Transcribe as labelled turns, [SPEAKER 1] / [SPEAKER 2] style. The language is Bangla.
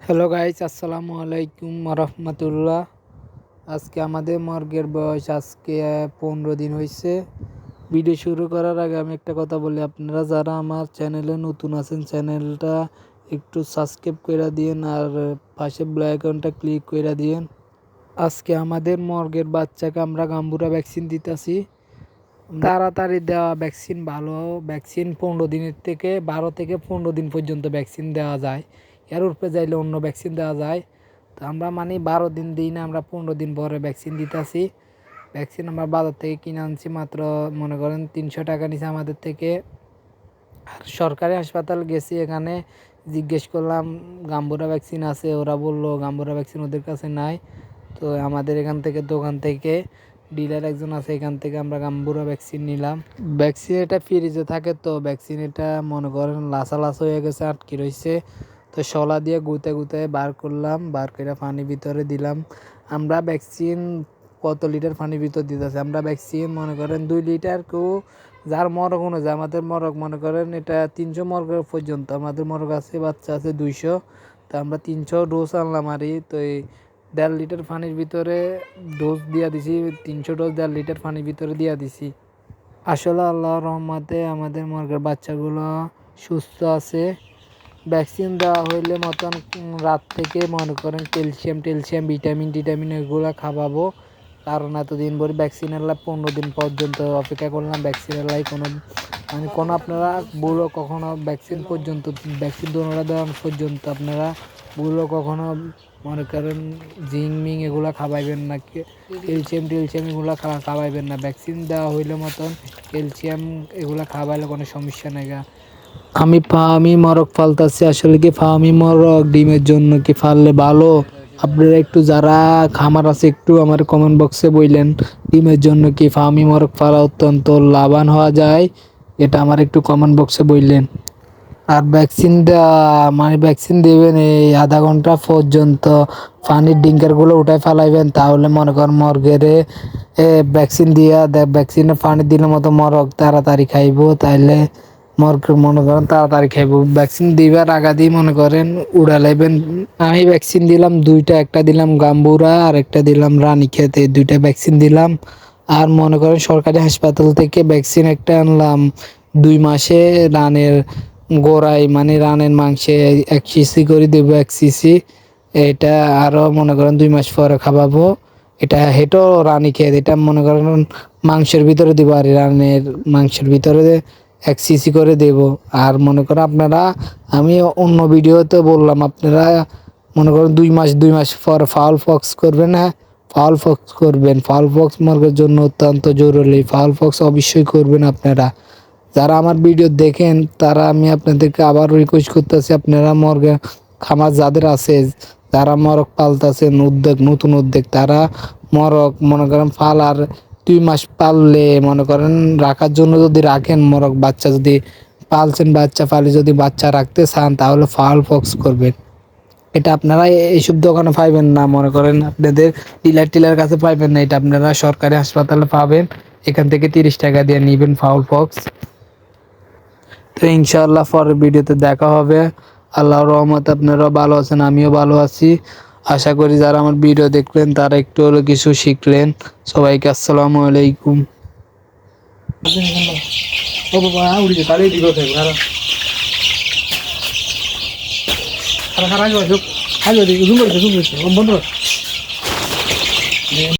[SPEAKER 1] হ্যালো গাইস, আসসালামু আলাইকুম রহমতুল্লাহ। আজকে আমাদের মর্গের বয়স আজকে 15 দিন হয়েছে। ভিডিও শুরু করার আগে আমি একটা কথা বলি, আপনারা যারা আমার চ্যানেলে নতুন আছেন চ্যানেলটা একটু সাবস্ক্রাইব করে দিন আর পাশে বেল আইকনটা ক্লিক করে দিন। আজকে আমাদের মর্গের বাচ্চাকে আমরা গাম্বুরা ভ্যাকসিন দিতেছি। তাড়াতাড়ি দেওয়া ভ্যাকসিন ভালো। ভ্যাকসিন 15 দিনের থেকে 12 থেকে 15 দিন পর্যন্ত ভ্যাকসিন দেওয়া যায়। এর উপরে যাইলে অন্য ভ্যাকসিন দেওয়া যায়। তো আমরা 12 দিন দিই না, আমরা 15 দিন পরে ভ্যাকসিন দিতেছি। ভ্যাকসিন আমরা বাজার থেকে কিনে আনছি, মাত্র মনে করেন 300 টাকা নিছে আমাদের থেকে। আর সরকারি হাসপাতাল গেছি, এখানে জিজ্ঞেস করলাম গাম্বুরা ভ্যাকসিন আছে, ওরা বললো গাম্বুরা ভ্যাকসিন ওদের কাছে নাই। তো আমাদের এখান থেকে দোকান থেকে ডিলার একজন আছে, এখান থেকে আমরা গাম্বুরা ভ্যাকসিন নিলাম। ভ্যাকসিন এটা ফ্রিজে থাকে, তো ভ্যাকসিন এটা মনে করেন লাস হয়ে গেছে, আটকে রয়েছে। তো শলা দিয়ে গুঁতে গুঁতে বার করলাম, বার করে পানির ভিতরে দিলাম। আমরা ভ্যাকসিন কত লিটার পানির ভিতর দিতেছি, আমরা ভ্যাকসিন মনে করেন 2 লিটার, কেউ যার মরগ অনুযায়ী। আমাদের মরগ মনে করেন এটা 300 মরগ পর্যন্ত আমাদের মরগ আছে, বাচ্চা আছে 200। তো আমরা 300 ডোজ আনলাম আর তো এই 1.5 লিটার পানির ভিতরে ডোজ দিয়া দিছি, 300 ডোজ 1.5 লিটার পানির ভিতরে দিয়া দিছি। আসলে আল্লাহর রহমতে আমাদের মুরগির বাচ্চাগুলো সুস্থ আছে। ভ্যাকসিন দেওয়া হইলে মতন রাত থেকে মনে করেন ক্যালসিয়াম ভিটামিন এগুলো খাওয়াবো। কারণ এতদিন ভরে ভ্যাকসিনের 15 দিন পর্যন্ত অপেক্ষা করলাম ভ্যাকসিনের কোনো আপনারা বুড়ো কখনো ভ্যাকসিন দেওয়ার পর্যন্ত আপনারা বুড়ো কখনো মনে করেন জিং এগুলো খাওয়াইবেন না, ক্যালসিয়াম এগুলো খাওয়াইবেন না। ভ্যাকসিন দেওয়া হইলে মতন ক্যালসিয়াম এগুলো খাওয়াইলে কোনো সমস্যা নেই। আমি ফার্মি মরগ ফালতাছি, আসলে কি ফার্মি মরগ ডিমের জন্য কি ফাললে ভালো? আপনারা একটু যারা খামার আছে একটু আমার কমেন্ট বক্সে বললেন, ডিমের জন্য কি ফার্মি মরগ ফালা অত্যন্ত লাভবান হওয়া যায়? এটা আমার একটু কমেন্ট বক্সে বললেন। আর ভ্যাকসিন দেবেন এই আধা ঘন্টা পর্যন্ত পানির ডিঙ্কারগুলো উঠায় ফেলাইবেন, তাহলে মনে করেন মর্গেরে ভ্যাকসিন দিয়া ভ্যাকসিনে পানি দিলে মতো মরগ তাড়াতাড়ি খাইবো, তাইলে মরগ মনে করেন তাড়াতাড়ি খাইবো। ভ্যাকসিন দিবার আগা দিয়ে মনে করেন উড়ালাইবেন। আমি ভ্যাকসিন দিলাম দুইটা, একটা দিলাম গাম্বুরা আর একটা দিলাম রানীক্ষেত, এই দুইটা ভ্যাকসিন দিলাম। আর মনে করেন সরকারি হাসপাতাল থেকে ভ্যাকসিন একটা আনলাম 2 মাসে রানের গোড়ায়, মানে রানের মাংসে 1 সিসি করে দেবো, 1 সিসি। এটা আরও মনে করেন 2 মাস পরে খাওয়াবো। এটা হেঁটো রানীক্ষেত, এটা মনে করেন মাংসের ভিতরে দেবো, আর রানের মাংসের ভিতরে 1 সিসি করে দেব। আর মনে করেন আপনারা, আমি অন্য ভিডিওতে বললাম, আপনারা মনে করেন 2 মাস পর ফাউল ফক্স করবেন। হ্যাঁ, ফাউল ফক্স মুরগির জন্য অত্যন্ত জরুরি। ফাউল ফক্স অবশ্যই করবেন আপনারা। যারা আমার ভিডিও দেখেন তারা আমি আপনাদেরকে আবার রিকোয়েস্ট করতেছি, আপনারা মুরগি খামার যাদের আছে, যারা মরগ পালতেছেন নতুন উদ্যোগ, তারা মরগ মনে করেন আর 2 মাস পাললে মনে করেন রাখার জন্য যদি রাখেন, মরগ বাচ্চা যদি পালছেন, বাচ্চা পালে যদি বাচ্চা রাখতে চান, তাহলে ফাউল ফক্স করবেন। এটা আপনারা এইসব দোকানে পাইবেন না, মনে করেন আপনাদের টিলার কাছে পাইবেন না, এটা আপনারা সরকারি হাসপাতালে পাবেন। এখান থেকে 30 টাকা দিয়ে নিবেন ফাউল ফক্স। তো ইনশাআল্লাহ পরের ভিডিওতে দেখা হবে। আল্লাহর রহমতে আপনারা ভালো আছেন, আমিও ভালো আছি। আশা করি যারা আমার ভিডিও দেখলেন তারা একটু হলেও কিছু শিখলেন। সবাইকে আসসালামু আলাইকুম। ও বাবা উড়িয়ে তাড়িয়ে দিল খারাপ খারাপ খারাপ খারাপ খারাপ বন্ধ